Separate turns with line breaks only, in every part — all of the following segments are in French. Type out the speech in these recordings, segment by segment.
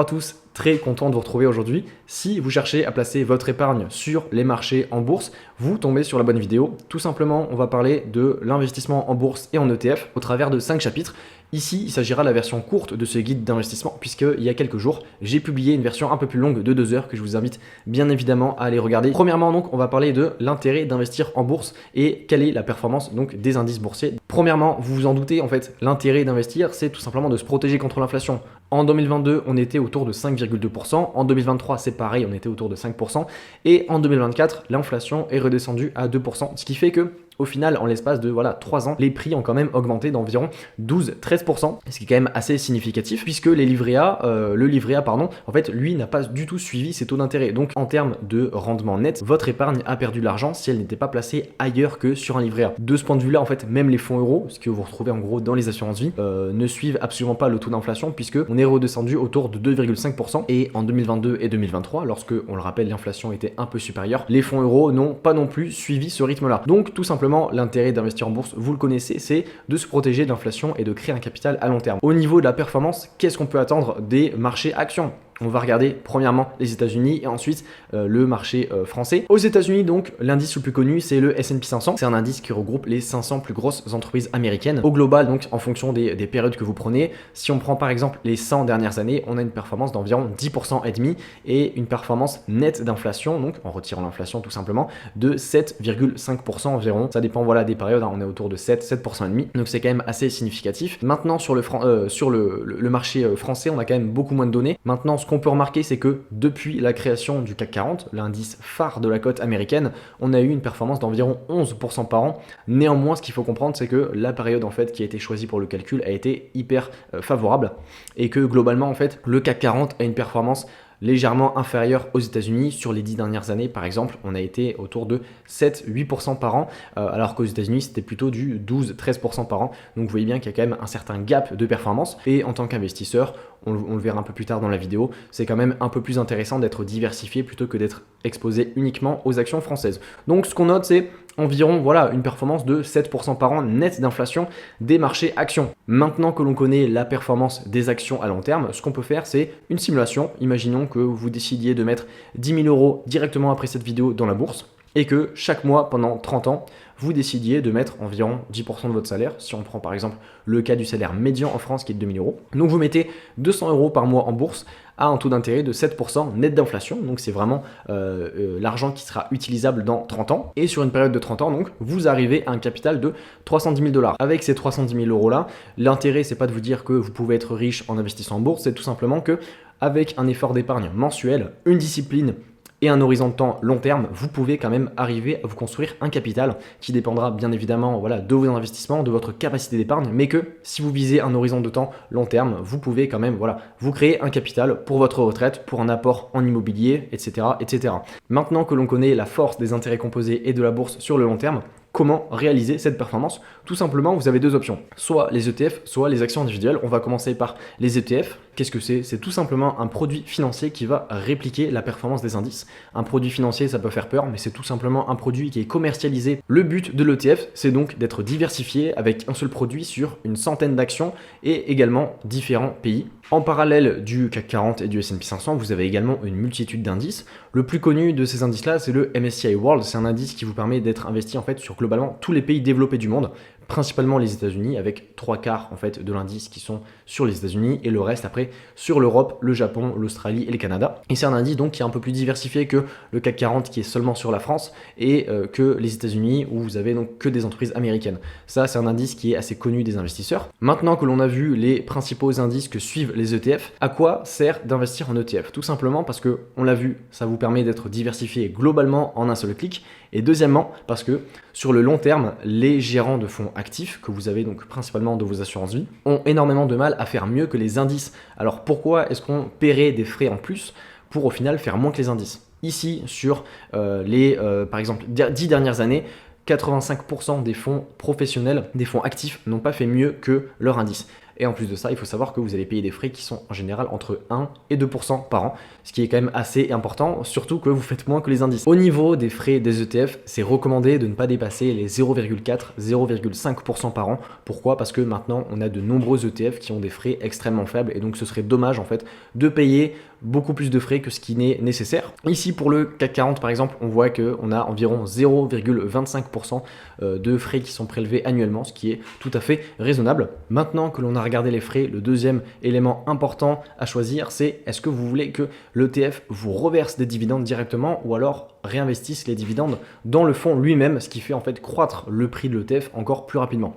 À tous, très content de vous retrouver aujourd'hui. Si vous cherchez à placer votre épargne sur les marchés en bourse, vous tombez sur la bonne vidéo. Tout simplement, on va parler de l'investissement en bourse et en ETF au travers de 5 chapitres. Ici, il s'agira de la version courte de ce guide d'investissement puisqu'il y a quelques jours, j'ai publié une version un peu plus longue de 2 heures que je vous invite bien évidemment à aller regarder. Premièrement, donc, on va parler de l'intérêt d'investir en bourse et quelle est la performance donc des indices boursiers. Premièrement, vous vous en doutez, en fait, l'intérêt d'investir, c'est tout simplement de se protéger contre l'inflation. En 2022, on était autour de 5,2%. En 2023, c'est pareil, on était autour de 5%. Et en 2024, l'inflation est redescendue à 2%. Ce qui fait que, au final, en l'espace de 3 ans, les prix ont quand même augmenté d'environ 12-13%, ce qui est quand même assez significatif, puisque le livret A, en fait, lui n'a pas du tout suivi ses taux d'intérêt. Donc, en termes de rendement net, votre épargne a perdu de l'argent si elle n'était pas placée ailleurs que sur un livret A. De ce point de vue-là, en fait, même les fonds euros, ce que vous retrouvez en gros dans les assurances vie, ne suivent absolument pas le taux d'inflation, puisque on est redescendu autour de 2,5%. Et en 2022 et 2023, lorsque, on le rappelle, l'inflation était un peu supérieure, les fonds euros n'ont pas non plus suivi ce rythme-là. Donc, tout simplement, l'intérêt d'investir en bourse, vous le connaissez, c'est de se protéger de l'inflation et de créer un capital à long terme. Au niveau de la performance, qu'est-ce qu'on peut attendre des marchés actions ? On va regarder premièrement les États-Unis et ensuite le marché français. Aux États-Unis, donc, l'indice le plus connu, c'est le S&P 500. C'est un indice qui regroupe les 500 plus grosses entreprises américaines. Au global, donc, en fonction des périodes que vous prenez, si on prend par exemple les 100 dernières années, on a une performance d'environ 10% et demi et une performance nette d'inflation, donc en retirant l'inflation tout simplement, de 7,5% environ. Ça dépend des périodes, hein, on est autour de 7% et demi. Donc c'est quand même assez significatif. Maintenant, sur le marché français, on a quand même beaucoup moins de données. Maintenant, ce qu'on peut remarquer, c'est que depuis la création du CAC 40, l'indice phare de la cote américaine, on a eu une performance d'environ 11% par an. Néanmoins, ce qu'il faut comprendre, c'est que la période en fait qui a été choisie pour le calcul a été hyper favorable et que globalement, en fait, le CAC 40 a une performance légèrement inférieure aux États-Unis. Sur les 10 dernières années, par exemple, on a été autour de 7-8% par an, alors qu'aux États-Unis, c'était plutôt du 12-13% par an. Donc vous voyez bien qu'il y a quand même un certain gap de performance. Et en tant qu'investisseur, on le verra un peu plus tard dans la vidéo, c'est quand même un peu plus intéressant d'être diversifié plutôt que d'être exposé uniquement aux actions françaises. Donc ce qu'on note, c'est environ une performance de 7% par an net d'inflation des marchés actions. Maintenant que l'on connaît la performance des actions à long terme, ce qu'on peut faire, c'est une simulation. Imaginons que vous décidiez de mettre 10 000 € directement après cette vidéo dans la bourse et que chaque mois pendant 30 ans, vous décidiez de mettre environ 10% de votre salaire, si on prend par exemple le cas du salaire médian en France qui est de 2 000 €. Donc vous mettez 200 € par mois en bourse à un taux d'intérêt de 7% net d'inflation, donc c'est vraiment l'argent qui sera utilisable dans 30 ans. Et sur une période de 30 ans, donc, vous arrivez à un capital de 310 000 $. Avec ces 310 000 € là, l'intérêt, c'est pas de vous dire que vous pouvez être riche en investissant en bourse, c'est tout simplement que avec un effort d'épargne mensuel, une discipline et un horizon de temps long terme, vous pouvez quand même arriver à vous construire un capital qui dépendra bien évidemment de vos investissements, de votre capacité d'épargne, mais que si vous visez un horizon de temps long terme, vous pouvez quand même vous créer un capital pour votre retraite, pour un apport en immobilier, etc., etc. Maintenant que l'on connaît la force des intérêts composés et de la bourse sur le long terme, comment réaliser cette performance? Tout simplement, vous avez deux options, soit les ETF, soit les actions individuelles. On va commencer par les ETF. Qu'est-ce que c'est? C'est tout simplement un produit financier qui va répliquer la performance des indices. Un produit financier, ça peut faire peur, mais c'est tout simplement un produit qui est commercialisé. Le but de l'ETF, c'est donc d'être diversifié avec un seul produit sur une centaine d'actions et également différents pays. En parallèle du CAC 40 et du S&P 500, vous avez également une multitude d'indices. Le plus connu de ces indices-là, c'est le MSCI World. C'est un indice qui vous permet d'être investi en fait sur globalement tous les pays développés du monde, principalement les États-Unis, avec 3/4 en fait de l'indice qui sont sur les États-Unis et le reste après sur l'Europe, le Japon, l'Australie et le Canada. Et c'est un indice donc qui est un peu plus diversifié que le CAC 40 qui est seulement sur la France et que les États-Unis où vous avez donc que des entreprises américaines. Ça, c'est un indice qui est assez connu des investisseurs. Maintenant que l'on a vu les principaux indices que suivent les ETF, à quoi sert d'investir en ETF? Tout simplement parce que, on l'a vu, ça vous permet d'être diversifié globalement en un seul clic. Et deuxièmement, parce que sur le long terme, les gérants de fonds actifs, que vous avez donc principalement de vos assurances vie, ont énormément de mal à faire mieux que les indices. Alors pourquoi est-ce qu'on paierait des frais en plus pour au final faire moins que les indices? Ici, sur par exemple, 10 dernières années, 85% des fonds professionnels, des fonds actifs, n'ont pas fait mieux que leur indice. Et en plus de ça, il faut savoir que vous allez payer des frais qui sont en général entre 1 et 2% par an, ce qui est quand même assez important, surtout que vous faites moins que les indices. Au niveau des frais des ETF, c'est recommandé de ne pas dépasser les 0,4-0,5% par an. Pourquoi? Parce que maintenant, on a de nombreux ETF qui ont des frais extrêmement faibles et donc ce serait dommage en fait de payer beaucoup plus de frais que ce qui n'est nécessaire. Ici, pour le CAC 40 par exemple, on voit qu'on a environ 0,25% de frais qui sont prélevés annuellement, ce qui est tout à fait raisonnable. Maintenant que l'on a regardé les frais, le deuxième élément important à choisir, c'est est-ce que vous voulez que l'ETF vous reverse des dividendes directement ou alors réinvestisse les dividendes dans le fonds lui-même, ce qui fait en fait croître le prix de l'ETF encore plus rapidement.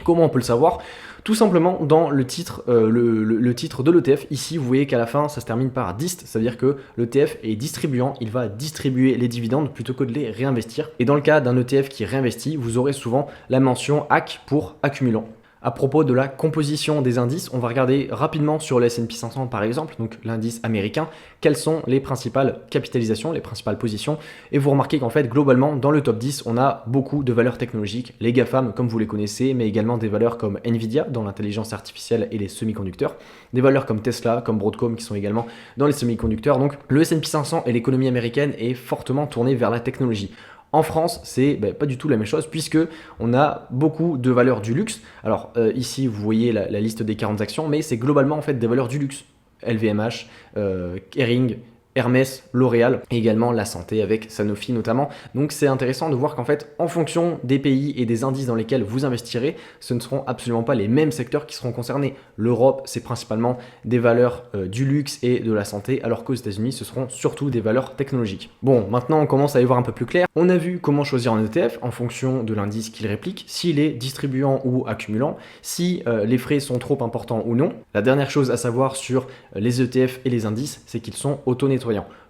Comment on peut le savoir? Tout simplement dans le titre, le titre de l'ETF. Ici, vous voyez qu'à la fin, ça se termine par DIST, ça veut dire que l'ETF est distribuant, il va distribuer les dividendes plutôt que de les réinvestir. Et dans le cas d'un ETF qui réinvestit, vous aurez souvent la mention AC pour accumulant. À propos de la composition des indices, on va regarder rapidement sur le S&P 500 par exemple, donc l'indice américain, quelles sont les principales capitalisations, les principales positions. Et vous remarquez qu'en fait, globalement, dans le top 10, on a beaucoup de valeurs technologiques, les GAFAM comme vous les connaissez, mais également des valeurs comme Nvidia dans l'intelligence artificielle et les semi-conducteurs, des valeurs comme Tesla, comme Broadcom qui sont également dans les semi-conducteurs. Donc le S&P 500 et l'économie américaine est fortement tournée vers la technologie. En France, c'est pas du tout la même chose puisque on a beaucoup de valeurs du luxe. Alors ici, vous voyez la liste des 40 actions, mais c'est globalement en fait des valeurs du luxe. LVMH, Kering, Hermès, L'Oréal et également la santé avec Sanofi notamment. Donc c'est intéressant de voir qu'en fait en fonction des pays et des indices dans lesquels vous investirez, ce ne seront absolument pas les mêmes secteurs qui seront concernés. L'Europe, c'est principalement des valeurs du luxe et de la santé, alors qu'aux États-Unis, ce seront surtout des valeurs technologiques. Bon, maintenant on commence à y voir un peu plus clair. On a vu comment choisir un ETF en fonction de l'indice qu'il réplique, s'il est distribuant ou accumulant, si les frais sont trop importants ou non. La dernière chose à savoir sur les ETF et les indices, c'est qu'ils sont auto-nettoyants.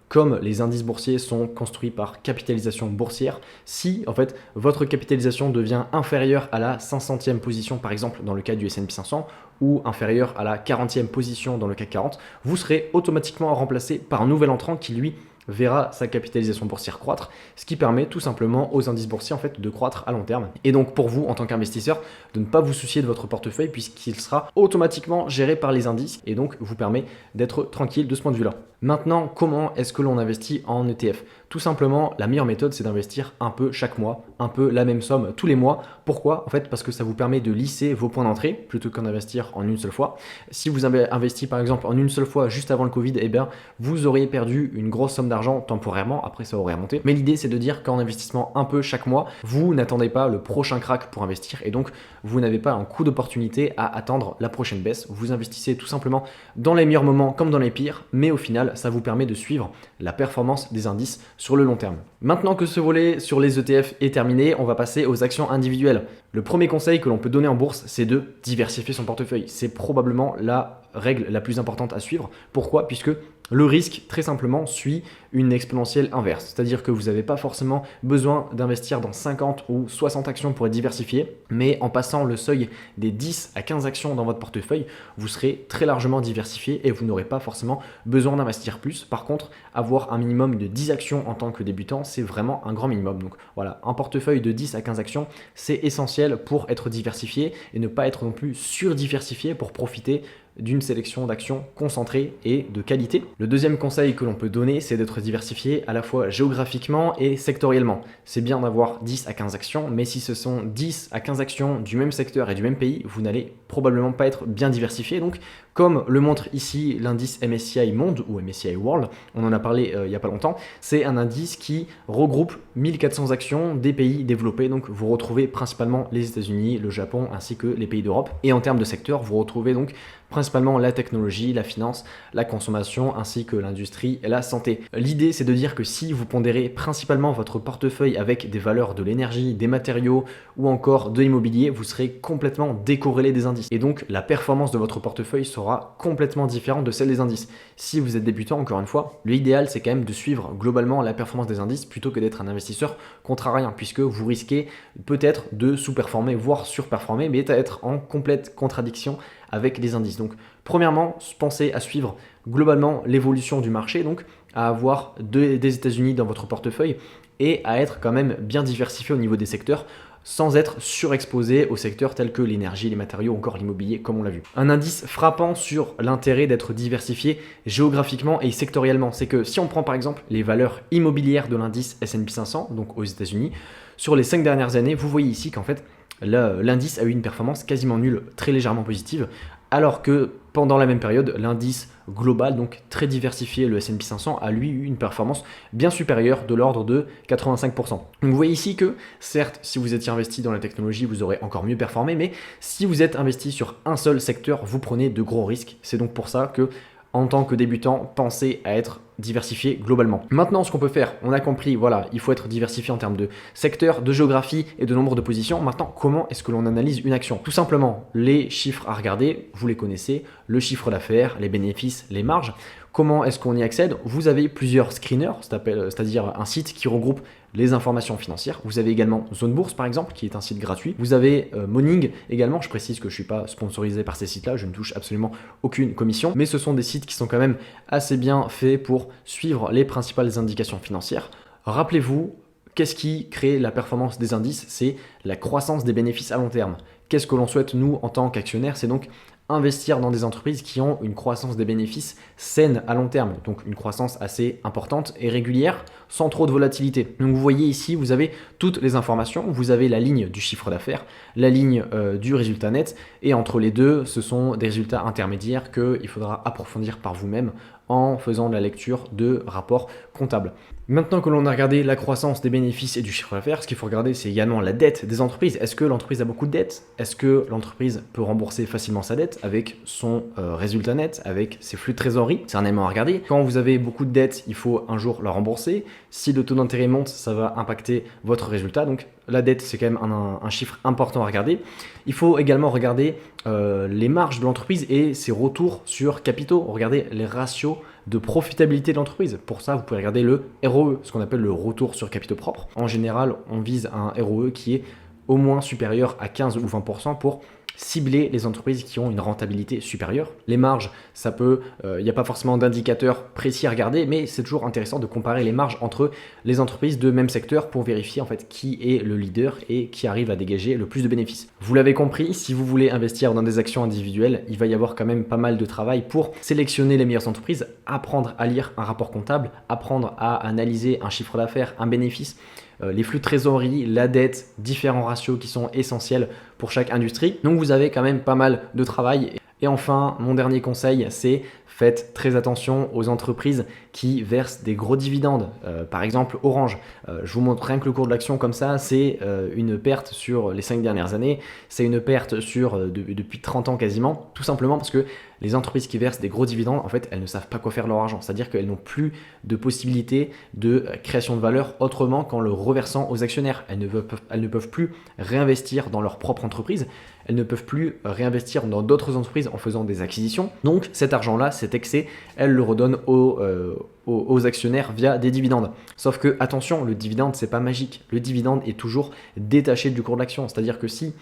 Comme les indices boursiers sont construits par capitalisation boursière, si en fait votre capitalisation devient inférieure à la 500e position par exemple dans le cas du S&P 500 ou inférieure à la 40e position dans le CAC 40, vous serez automatiquement remplacé par un nouvel entrant qui lui verra sa capitalisation boursière croître, ce qui permet tout simplement aux indices boursiers en fait de croître à long terme. Et donc pour vous en tant qu'investisseur de ne pas vous soucier de votre portefeuille puisqu'il sera automatiquement géré par les indices et donc vous permet d'être tranquille de ce point de vue-là. Maintenant, comment est-ce que l'on investit en ETF? Tout simplement, la meilleure méthode, c'est d'investir un peu chaque mois, un peu la même somme tous les mois. Pourquoi? En fait, parce que ça vous permet de lisser vos points d'entrée plutôt qu'en investir en une seule fois. Si vous avez investi par exemple en une seule fois juste avant le Covid, eh bien, vous auriez perdu une grosse somme d'argent temporairement. Après, ça aurait remonté. Mais l'idée, c'est de dire qu'en investissement un peu chaque mois, vous n'attendez pas le prochain crack pour investir et donc vous n'avez pas un coup d'opportunité à attendre la prochaine baisse. Vous investissez tout simplement dans les meilleurs moments comme dans les pires, mais au final, ça vous permet de suivre la performance des indices sur le long terme. Maintenant que ce volet sur les ETF est terminé, on va passer aux actions individuelles. Le premier conseil que l'on peut donner en bourse, c'est de diversifier son portefeuille. C'est probablement la règle la plus importante à suivre. Pourquoi? Puisque le risque, très simplement, suit une exponentielle inverse. C'est-à-dire que vous n'avez pas forcément besoin d'investir dans 50 ou 60 actions pour être diversifié, mais en passant le seuil des 10 à 15 actions dans votre portefeuille, vous serez très largement diversifié et vous n'aurez pas forcément besoin d'investir plus. Par contre, avoir un minimum de 10 actions en tant que débutant, c'est vraiment un grand minimum. Donc voilà, un portefeuille de 10 à 15 actions, c'est essentiel pour être diversifié et ne pas être non plus surdiversifié pour profiter d'une sélection d'actions concentrées et de qualité. Le deuxième conseil que l'on peut donner, c'est d'être diversifié à la fois géographiquement et sectoriellement. C'est bien d'avoir 10 à 15 actions, mais si ce sont 10 à 15 actions du même secteur et du même pays, vous n'allez probablement pas être bien diversifié. Donc, comme le montre ici l'indice MSCI Monde ou MSCI World, on en a parlé il n'y a pas longtemps, c'est un indice qui regroupe 1400 actions des pays développés. Donc, vous retrouvez principalement les États-Unis, le Japon ainsi que les pays d'Europe. Et en termes de secteur, vous retrouvez donc principalement la technologie, la finance, la consommation ainsi que l'industrie et la santé. L'idée, c'est de dire que si vous pondérez principalement votre portefeuille avec des valeurs de l'énergie, des matériaux ou encore de l'immobilier, vous serez complètement décorrélé des indices. Et donc, la performance de votre portefeuille sera complètement différente de celle des indices. Si vous êtes débutant, encore une fois, l'idéal, c'est quand même de suivre globalement la performance des indices plutôt que d'être un investisseur contrariant, puisque vous risquez peut-être de sous-performer, voire surperformer, mais d'être en complète contradiction avec les indices. Donc, premièrement, pensez à suivre globalement l'évolution du marché, donc à avoir des États-Unis dans votre portefeuille et à être quand même bien diversifié au niveau des secteurs. sans être surexposé aux secteurs tels que l'énergie, les matériaux, encore l'immobilier, comme on l'a vu. Un indice frappant sur l'intérêt d'être diversifié géographiquement et sectoriellement, c'est que si on prend par exemple les valeurs immobilières de l'indice S&P 500, donc aux États-Unis, sur les 5 dernières années, vous voyez ici qu'en fait, l'indice a eu une performance quasiment nulle, très légèrement positive, alors que pendant la même période, l'indice global, donc très diversifié, le S&P 500, a lui eu une performance bien supérieure de l'ordre de 85%. Donc vous voyez ici que, certes, si vous étiez investi dans la technologie, vous aurez encore mieux performé, mais si vous êtes investi sur un seul secteur, vous prenez de gros risques. C'est donc pour ça que, en tant que débutant, pensez à être diversifié globalement. Maintenant, ce qu'on peut faire, on a compris, voilà, il faut être diversifié en termes de secteur, de géographie et de nombre de positions. Maintenant, comment est-ce que l'on analyse une action? Tout simplement, les chiffres à regarder, vous les connaissez, le chiffre d'affaires, les bénéfices, les marges. Comment est-ce qu'on y accède? Vous avez plusieurs screeners, c'est-à-dire un site qui regroupe les informations financières. Vous avez également Zone Bourse par exemple, qui est un site gratuit. Vous avez Morning également. Je précise que je ne suis pas sponsorisé par ces sites-là, je ne touche absolument aucune commission, mais ce sont des sites qui sont quand même assez bien faits pour suivre les principales indications financières. Rappelez-vous, qu'est-ce qui crée la performance des indices? C'est la croissance des bénéfices à long terme. Qu'est-ce que l'on souhaite nous en tant qu'actionnaires? C'est donc investir dans des entreprises qui ont une croissance des bénéfices saine à long terme, donc une croissance assez importante et régulière, sans trop de volatilité. Donc vous voyez ici, vous avez toutes les informations, vous avez la ligne du chiffre d'affaires, la ligne du résultat net, et entre les deux, ce sont des résultats intermédiaires qu'il faudra approfondir par vous-même en faisant la lecture de rapports comptables. Maintenant que l'on a regardé la croissance des bénéfices et du chiffre d'affaires, ce qu'il faut regarder, c'est également la dette des entreprises. Est-ce que l'entreprise a beaucoup de dettes? Est-ce que l'entreprise peut rembourser facilement sa dette avec son résultat net, avec ses flux de trésorerie? C'est un élément à regarder. Quand vous avez beaucoup de dettes, il faut un jour la rembourser. Si le taux d'intérêt monte, ça va impacter votre résultat. Donc la dette, c'est quand même un chiffre important à regarder. Il faut également regarder les marges de l'entreprise et ses retours sur capitaux. Regardez les ratios de profitabilité de l'entreprise. Pour ça, vous pouvez regarder le ROE, ce qu'on appelle le retour sur capitaux propres. En général, on vise un ROE qui est au moins supérieur à 15 ou 20% pour cibler les entreprises qui ont une rentabilité supérieure. Les marges, ça peut, il n'y a pas forcément d'indicateur précis à regarder, mais c'est toujours intéressant de comparer les marges entre les entreprises de même secteur pour vérifier en fait qui est le leader et qui arrive à dégager le plus de bénéfices. Vous l'avez compris, si vous voulez investir dans des actions individuelles, il va y avoir quand même pas mal de travail pour sélectionner les meilleures entreprises, apprendre à lire un rapport comptable, apprendre à analyser un chiffre d'affaires, un bénéfice, les flux de trésorerie, la dette, différents ratios qui sont essentiels pour chaque industrie. Donc vous avez quand même pas mal de travail. Et enfin, mon dernier conseil, c'est faites très attention aux entreprises qui versent des gros dividendes. Par exemple, Orange. Je vous montre rien que le cours de l'action comme ça, c'est une perte sur les 5 dernières années. C'est une perte depuis 30 ans quasiment, tout simplement parce que les entreprises qui versent des gros dividendes, en fait, elles ne savent pas quoi faire de leur argent. C'est-à-dire qu'elles n'ont plus de possibilité de création de valeur autrement qu'en le reversant aux actionnaires. Elles ne peuvent plus réinvestir dans leur propre entreprise. Elles ne peuvent plus réinvestir dans d'autres entreprises en faisant des acquisitions. Donc cet argent-là, cet excès, elles le redonnent aux actionnaires via des dividendes. Sauf que, attention, le dividende, c'est pas magique. Le dividende est toujours détaché du cours de l'action. C'est-à-dire que si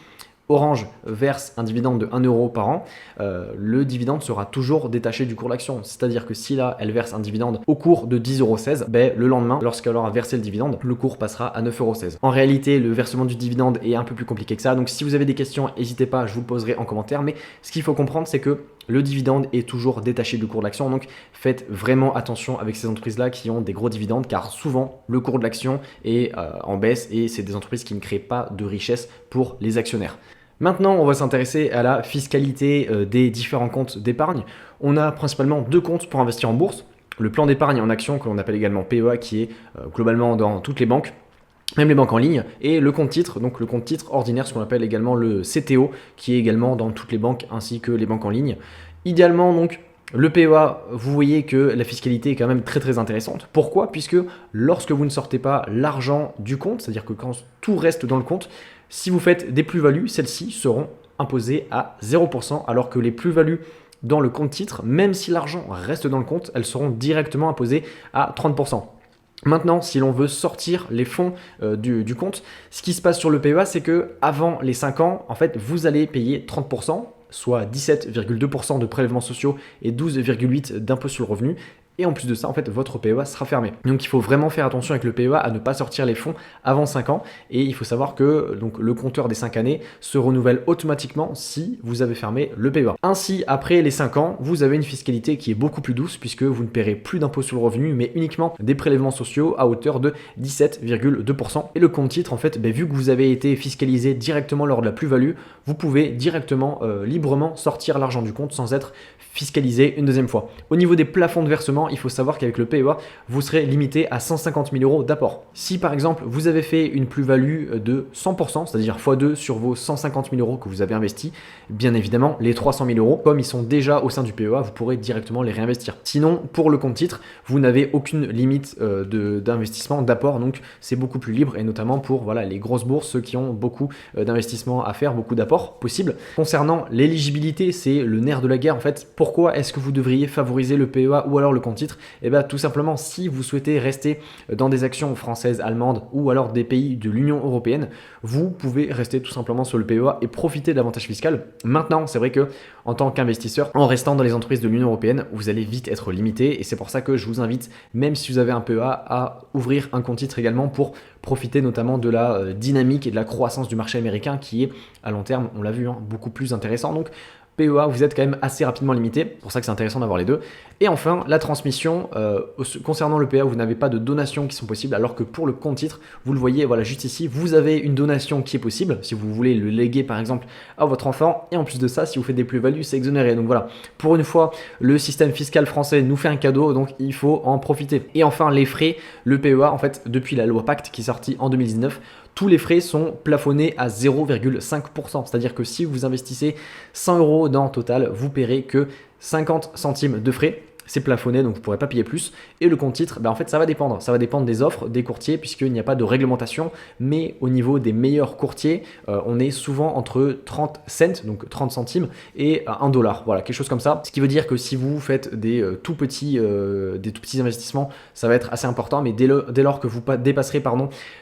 Orange verse un dividende de 1 euro par an, le dividende sera toujours détaché du cours de l'action. C'est-à-dire que si là, elle verse un dividende au cours de 10,16 €, le lendemain, lorsqu'elle aura versé le dividende, le cours passera à 9,16 €. En réalité, le versement du dividende est un peu plus compliqué que ça. Donc si vous avez des questions, n'hésitez pas, je vous le poserai en commentaire. Mais ce qu'il faut comprendre, c'est que le dividende est toujours détaché du cours de l'action. Donc faites vraiment attention avec ces entreprises-là qui ont des gros dividendes, car souvent, le cours de l'action est en baisse et c'est des entreprises qui ne créent pas de richesse pour les actionnaires. Maintenant, on va s'intéresser à la fiscalité des différents comptes d'épargne. On a principalement 2 comptes pour investir en bourse. Le plan d'épargne en action, que l'on appelle également PEA, qui est globalement dans toutes les banques, même les banques en ligne, et le compte titre, donc le compte titre ordinaire, ce qu'on appelle également le CTO, qui est également dans toutes les banques ainsi que les banques en ligne. Idéalement, donc, le PEA, vous voyez que la fiscalité est quand même très intéressante. Pourquoi? Puisque lorsque vous ne sortez pas l'argent du compte, c'est-à-dire que quand tout reste dans le compte, si vous faites des plus-values, celles-ci seront imposées à 0%, alors que les plus-values dans le compte titre, même si l'argent reste dans le compte, elles seront directement imposées à 30%. Maintenant, si l'on veut sortir les fonds du compte, ce qui se passe sur le PEA, c'est que avant les 5 ans, en fait, vous allez payer 30%, soit 17,2% de prélèvements sociaux et 12,8% d'impôt sur le revenu. et en plus de ça, en fait, votre PEA sera fermé. Donc il faut vraiment faire attention avec le PEA à ne pas sortir les fonds avant 5 ans, et il faut savoir que donc, le compteur des 5 années se renouvelle automatiquement si vous avez fermé le PEA. Ainsi, après les 5 ans, vous avez une fiscalité qui est beaucoup plus douce puisque vous ne paierez plus d'impôt sur le revenu, mais uniquement des prélèvements sociaux à hauteur de 17,2%. Et le compte titre, en fait, vu que vous avez été fiscalisé directement lors de la plus-value, vous pouvez directement, librement sortir l'argent du compte sans être fiscalisé une deuxième fois. Au niveau des plafonds de versement, il faut savoir qu'avec le PEA, vous serez limité à 150 000 euros d'apport. Si par exemple, vous avez fait une plus-value de 100%, c'est-à-dire x2 sur vos 150 000 euros que vous avez investis, bien évidemment, les 300 000 euros, comme ils sont déjà au sein du PEA, vous pourrez directement les réinvestir. Sinon, pour le compte titre, vous n'avez aucune limite d'investissement, d'apport, donc c'est beaucoup plus libre, et notamment pour voilà, les grosses bourses, ceux qui ont beaucoup d'investissements à faire, beaucoup d'apports possibles. Concernant l'éligibilité, c'est le nerf de la guerre en fait. Pourquoi est-ce que vous devriez favoriser le PEA ou alors le compte titre? Et bien tout simplement, si vous souhaitez rester dans des actions françaises, allemandes ou alors des pays de l'Union européenne, vous pouvez rester tout simplement sur le PEA et profiter de l'avantage fiscal. Maintenant, c'est vrai que en tant qu'investisseur, en restant dans les entreprises de l'Union européenne, vous allez vite être limité, et c'est pour ça que je vous invite, même si vous avez un PEA, à ouvrir un compte titre également pour profiter notamment de la dynamique et de la croissance du marché américain qui est à long terme, on l'a vu, beaucoup plus intéressant. Donc PEA, vous êtes quand même assez rapidement limité, c'est pour ça que c'est intéressant d'avoir les deux. Et enfin, la transmission, concernant le PEA, vous n'avez pas de donations qui sont possibles, alors que pour le compte titre, vous le voyez, voilà, juste ici, vous avez une donation qui est possible, si vous voulez le léguer par exemple à votre enfant, et en plus de ça, si vous faites des plus-values, c'est exonéré. Donc voilà, pour une fois, le système fiscal français nous fait un cadeau, donc il faut en profiter. Et enfin, les frais, le PEA, en fait, depuis la loi Pacte qui est sortie en 2019, tous les frais sont plafonnés à 0,5%. C'est-à-dire que si vous investissez 100 euros dans Total, vous paierez que 50 centimes de frais. C'est plafonné, donc vous ne pourrez pas payer plus. Et le compte titre, en fait, ça va dépendre. Ça va dépendre des offres, des courtiers, puisqu'il n'y a pas de réglementation. Mais au niveau des meilleurs courtiers, on est souvent entre 30 cents, donc 30 centimes, et 1 dollar. Voilà, quelque chose comme ça. Ce qui veut dire que si vous faites des tout petits investissements, ça va être assez important. Mais dès lors que vous dépasserez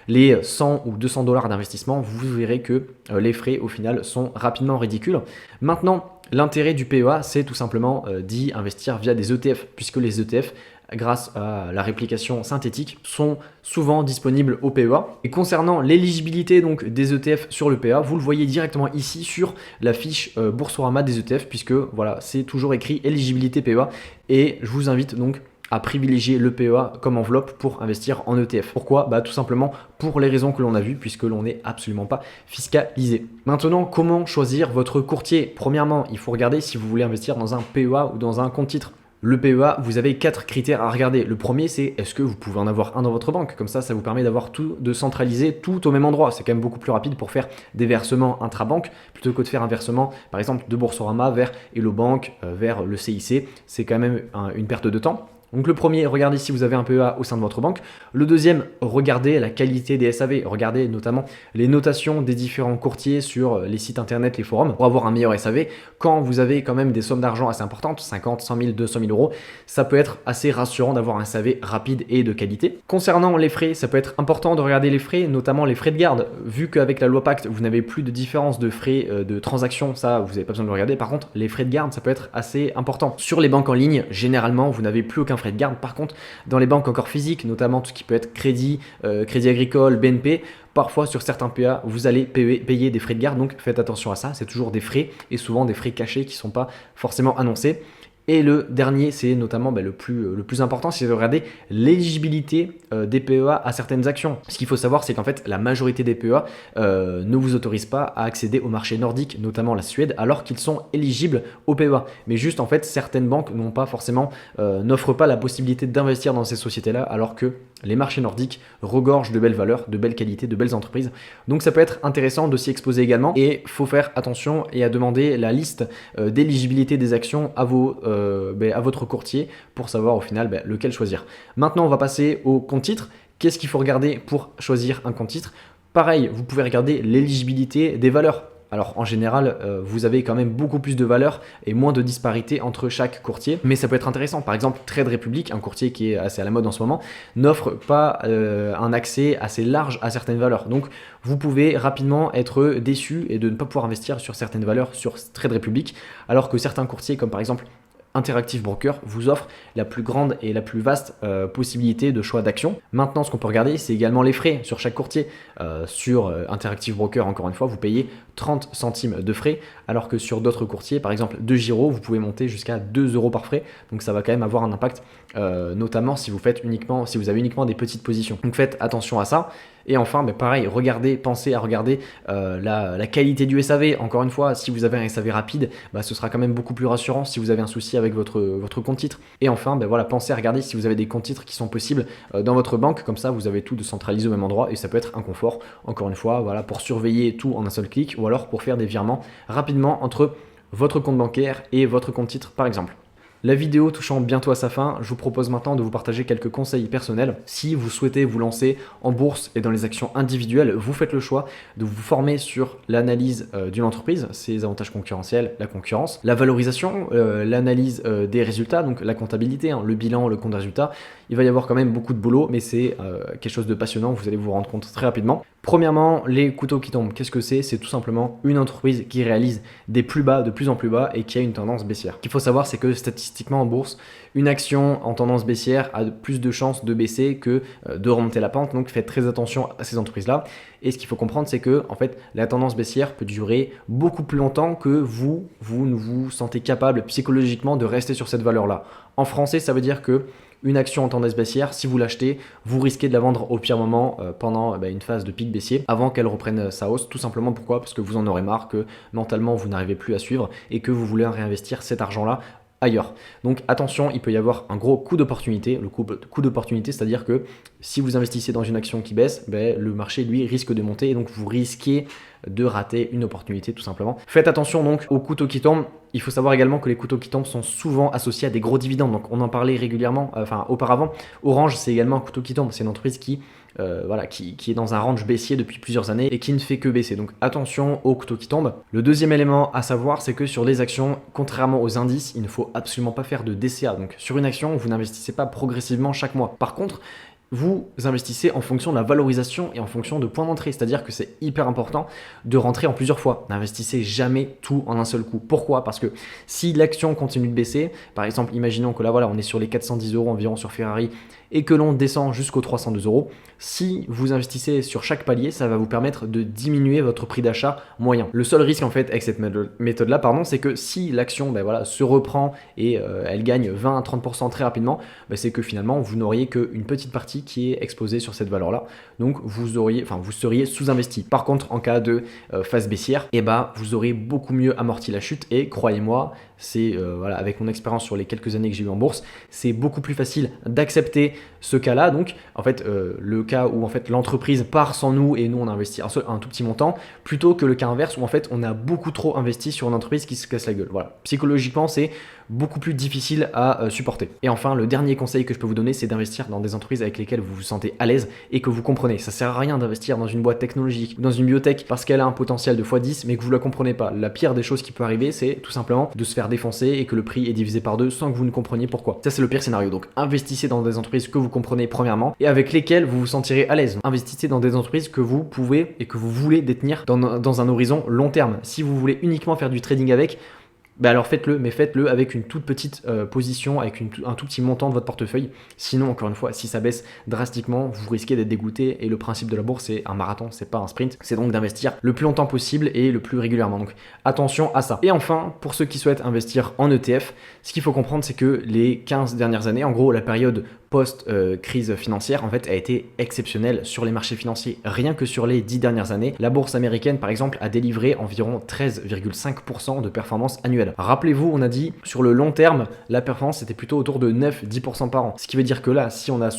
les 100 ou 200 dollars d'investissement, vous verrez que les frais, au final, sont rapidement ridicules. Maintenant, l'intérêt du PEA, c'est tout simplement d'y investir via des ETF, puisque les ETF, grâce à la réplication synthétique, sont souvent disponibles au PEA. Et concernant l'éligibilité donc des ETF sur le PEA, vous le voyez directement ici sur la fiche Boursorama des ETF, puisque voilà, c'est toujours écrit éligibilité PEA. Et je vous invite donc à privilégier le PEA comme enveloppe pour investir en ETF. Pourquoi? Tout simplement pour les raisons que l'on a vues, puisque l'on n'est absolument pas fiscalisé. Maintenant, comment choisir votre courtier? Premièrement, il faut regarder si vous voulez investir dans un PEA ou dans un compte titre. Le PEA, vous avez 4 critères à regarder. Le premier, c'est est-ce que vous pouvez en avoir un dans votre banque? Comme ça vous permet d'avoir tout, de centraliser tout au même endroit. C'est quand même beaucoup plus rapide pour faire des versements intra-banque plutôt que de faire un versement, par exemple, de Boursorama vers Hello Bank, vers le CIC. C'est quand même une perte de temps. Donc le premier, regardez si vous avez un PEA au sein de votre banque. Le deuxième, regardez la qualité des SAV. Regardez notamment les notations des différents courtiers sur les sites internet, les forums, pour avoir un meilleur SAV. Quand vous avez quand même des sommes d'argent assez importantes, 50, 100 000, 200 000 euros, ça peut être assez rassurant d'avoir un SAV rapide et de qualité. Concernant les frais, ça peut être important de regarder les frais, notamment les frais de garde. Vu qu'avec la loi Pacte, vous n'avez plus de différence de frais de transaction, ça, vous n'avez pas besoin de le regarder. Par contre, les frais de garde, ça peut être assez important. Sur les banques en ligne, généralement, vous n'avez plus aucun frais de garde. Par contre, dans les banques encore physiques, notamment tout ce qui peut être Crédit Agricole, BNP, parfois sur certains PEA, vous allez payer des frais de garde, donc faites attention à ça. C'est toujours des frais et souvent des frais cachés qui ne sont pas forcément annoncés. Et le dernier, c'est notamment le plus important, c'est de regarder l'éligibilité des PEA à certaines actions. Ce qu'il faut savoir, c'est qu'en fait, la majorité des PEA ne vous autorisent pas à accéder au marché nordique, notamment la Suède, alors qu'ils sont éligibles au PEA. Mais juste, en fait, certaines banques n'offrent pas la possibilité d'investir dans ces sociétés-là, alors que les marchés nordiques regorgent de belles valeurs, de belles qualités, de belles entreprises. Donc ça peut être intéressant de s'y exposer également. Et il faut faire attention et à demander la liste d'éligibilité des actions à votre courtier pour savoir au final lequel choisir. Maintenant, on va passer au compte titre. Qu'est-ce qu'il faut regarder pour choisir un compte titre? Pareil, vous pouvez regarder l'éligibilité des valeurs. Alors en général, vous avez quand même beaucoup plus de valeur et moins de disparité entre chaque courtier, mais ça peut être intéressant. Par exemple, Trade Republic, un courtier qui est assez à la mode en ce moment, n'offre pas un accès assez large à certaines valeurs. Donc vous pouvez rapidement être déçu et de ne pas pouvoir investir sur certaines valeurs sur Trade Republic, alors que certains courtiers comme par exemple Interactive Broker vous offre la plus grande et la plus vaste possibilité de choix d'actions. Maintenant, ce qu'on peut regarder, c'est également les frais sur chaque courtier. Sur Interactive Broker, encore une fois, vous payez 30 centimes de frais, alors que sur d'autres courtiers, par exemple de Giro, vous pouvez monter jusqu'à 2 euros par frais. Donc ça va quand même avoir un impact, notamment si vous avez uniquement des petites positions. Donc faites attention à ça. Et enfin, pareil, pensez à regarder la qualité du SAV. Encore une fois, si vous avez un SAV rapide, ce sera quand même beaucoup plus rassurant si vous avez un souci avec votre compte titre. Et enfin, pensez à regarder si vous avez des comptes titres qui sont possibles dans votre banque. Comme ça, vous avez tout de centralisé au même endroit et ça peut être un confort. Encore une fois, pour surveiller tout en un seul clic ou alors pour faire des virements rapidement entre votre compte bancaire et votre compte titre, par exemple. La vidéo touchant bientôt à sa fin, je vous propose maintenant de vous partager quelques conseils personnels. Si vous souhaitez vous lancer en bourse et dans les actions individuelles, vous faites le choix de vous former sur l'analyse d'une entreprise, ses avantages concurrentiels, la concurrence, la valorisation, l'analyse des résultats, donc la comptabilité, le bilan, le compte de résultat. Il va y avoir quand même beaucoup de boulot, mais c'est quelque chose de passionnant, vous allez vous rendre compte très rapidement. Premièrement, les couteaux qui tombent, qu'est-ce que c'est? C'est tout simplement une entreprise qui réalise des plus bas, de plus en plus bas et qui a une tendance baissière. Ce qu'il faut savoir, c'est que statistiquement en bourse, une action en tendance baissière a plus de chances de baisser que de remonter la pente. Donc faites très attention à ces entreprises-là. Et ce qu'il faut comprendre, c'est que en fait, la tendance baissière peut durer beaucoup plus longtemps que vous ne vous sentez capable psychologiquement de rester sur cette valeur-là. En français, ça veut dire que une action en tendance baissière, si vous l'achetez, vous risquez de la vendre au pire moment pendant une phase de pic baissier avant qu'elle reprenne sa hausse. Tout simplement pourquoi? Parce que vous en aurez marre, que mentalement vous n'arrivez plus à suivre et que vous voulez réinvestir cet argent-là ailleurs. Donc attention, il peut y avoir un gros coup d'opportunité. Le coup d'opportunité, c'est-à-dire que si vous investissez dans une action qui baisse, le marché lui risque de monter et donc vous risquez de rater une opportunité tout simplement. Faites attention donc aux couteaux qui tombent. Il faut savoir également que les couteaux qui tombent sont souvent associés à des gros dividendes. Donc on en parlait régulièrement, auparavant. Orange, c'est également un couteau qui tombe. C'est une entreprise qui est dans un range baissier depuis plusieurs années et qui ne fait que baisser. Donc attention aux couteaux qui tombent. Le deuxième élément à savoir, c'est que sur les actions, contrairement aux indices, il ne faut absolument pas faire de DCA. Donc sur une action, vous n'investissez pas progressivement chaque mois. Par contre, vous investissez en fonction de la valorisation et en fonction de points d'entrée. C'est-à-dire que c'est hyper important de rentrer en plusieurs fois. N'investissez jamais tout en un seul coup. Pourquoi? Parce que si l'action continue de baisser, par exemple, imaginons que là, on est sur les 410 euros environ sur Ferrari et que l'on descend jusqu'aux 302 euros, si vous investissez sur chaque palier, ça va vous permettre de diminuer votre prix d'achat moyen. Le seul risque en fait avec cette méthode-là, c'est que si l'action se reprend et elle gagne 20 à 30% très rapidement, c'est que finalement vous n'auriez qu'une petite partie qui est exposée sur cette valeur-là. Donc vous seriez sous-investi. Par contre, en cas de phase baissière, vous aurez beaucoup mieux amorti la chute et croyez-moi, c'est avec mon expérience sur les quelques années que j'ai eu en bourse, c'est beaucoup plus facile d'accepter ce cas-là. Donc en fait le cas où en fait l'entreprise part sans nous et nous on investit un tout petit montant, plutôt que le cas inverse où en fait on a beaucoup trop investi sur une entreprise qui se casse la gueule. Voilà, psychologiquement c'est beaucoup plus difficile à supporter. Et enfin, le dernier conseil que je peux vous donner, c'est d'investir dans des entreprises avec lesquelles vous vous sentez à l'aise et que vous comprenez. Ça sert à rien d'investir dans une boîte technologique, dans une biotech, parce qu'elle a un potentiel de x10, mais que vous la comprenez pas. La pire des choses qui peut arriver, c'est tout simplement de se faire défoncer et que le prix est divisé par deux sans que vous ne compreniez pourquoi. Ça, c'est le pire scénario. Donc, investissez dans des entreprises que vous comprenez premièrement et avec lesquelles vous vous sentirez à l'aise. Investissez dans des entreprises que vous pouvez et que vous voulez détenir dans un horizon long terme. Si vous voulez uniquement faire du trading avec, alors faites-le, mais faites-le avec une toute petite position, avec un tout petit montant de votre portefeuille. Sinon, encore une fois, si ça baisse drastiquement, vous risquez d'être dégoûté. Et le principe de la bourse, c'est un marathon, c'est pas un sprint. C'est donc d'investir le plus longtemps possible et le plus régulièrement. Donc attention à ça. Et enfin, pour ceux qui souhaitent investir en ETF, ce qu'il faut comprendre, c'est que les 15 dernières années, en gros, la période post-crise financière, en fait, a été exceptionnelle sur les marchés financiers. Rien que sur les 10 dernières années, la bourse américaine, par exemple, a délivré environ 13,5% de performance annuelle. Rappelez-vous, on a dit, sur le long terme, la performance était plutôt autour de 9-10% par an. Ce qui veut dire que là, si on a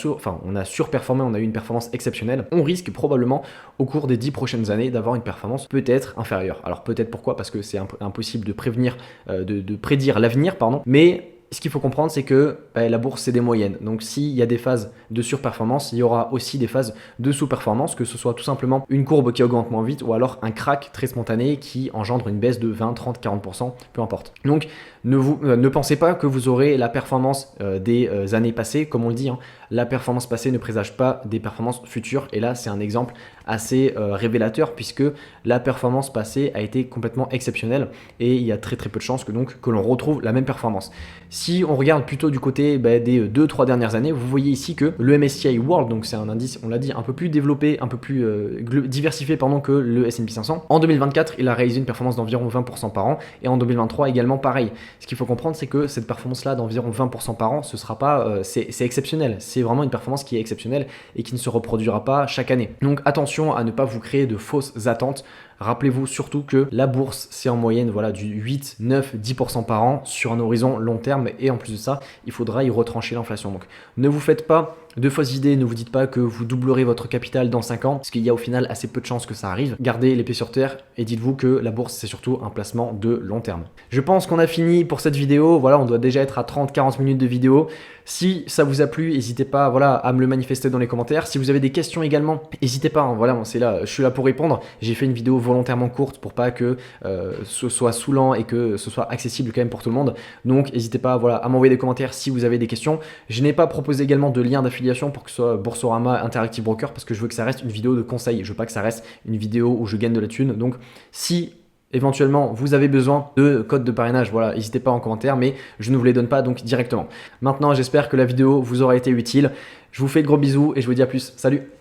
surperformé, on a eu une performance exceptionnelle, on risque probablement, au cours des 10 prochaines années, d'avoir une performance peut-être inférieure. Alors peut-être pourquoi? Parce que c'est impossible de prédire l'avenir, mais ce qu'il faut comprendre, c'est que la bourse, c'est des moyennes. Donc, s'il y a des phases de surperformance, il y aura aussi des phases de sous-performance, que ce soit tout simplement une courbe qui augmente moins vite ou alors un crack très spontané qui engendre une baisse de 20, 30, 40%, peu importe. Donc, Ne pensez pas que vous aurez la performance des années passées, comme on le dit, hein. La performance passée ne présage pas des performances futures. Et là, c'est un exemple assez révélateur puisque la performance passée a été complètement exceptionnelle et il y a très peu de chances que l'on retrouve la même performance. Si on regarde plutôt du côté des 2-3 dernières années, vous voyez ici que le MSCI World, donc c'est un indice, on l'a dit, un peu plus développé, un peu plus diversifié que le S&P 500, en 2024, il a réalisé une performance d'environ 20% par an et en 2023 également pareil. Ce qu'il faut comprendre, c'est que cette performance-là d'environ 20% par an, ce sera pas, c'est exceptionnel. C'est vraiment une performance qui est exceptionnelle et qui ne se reproduira pas chaque année. Donc attention à ne pas vous créer de fausses attentes. Rappelez-vous surtout que la bourse, c'est en moyenne voilà, du 8, 9, 10% par an sur un horizon long terme et en plus de ça, il faudra y retrancher l'inflation. Donc ne vous faites pas de fausses idées, ne vous dites pas que vous doublerez votre capital dans 5 ans, parce qu'il y a au final assez peu de chances que ça arrive. Gardez les pieds sur terre et dites-vous que la bourse, c'est surtout un placement de long terme. Je pense qu'on a fini pour cette vidéo. Voilà, on doit déjà être à 30-40 minutes de vidéo. Si ça vous a plu, n'hésitez pas voilà, à me le manifester dans les commentaires. Si vous avez des questions également, n'hésitez pas. Hein, voilà, je suis là pour répondre. J'ai fait une vidéo volontairement courte pour pas que ce soit saoulant et que ce soit accessible quand même pour tout le monde. Donc n'hésitez pas voilà, à m'envoyer des commentaires si vous avez des questions. Je n'ai pas proposé également de lien d'affiliation pour que ce soit Boursorama Interactive Broker parce que je veux que ça reste une vidéo de conseil. Je veux pas que ça reste une vidéo où je gagne de la thune. Donc si éventuellement vous avez besoin de code de parrainage, voilà, n'hésitez pas en commentaire, mais je ne vous les donne pas donc directement. Maintenant, j'espère que la vidéo vous aura été utile. Je vous fais de gros bisous et je vous dis à plus. Salut!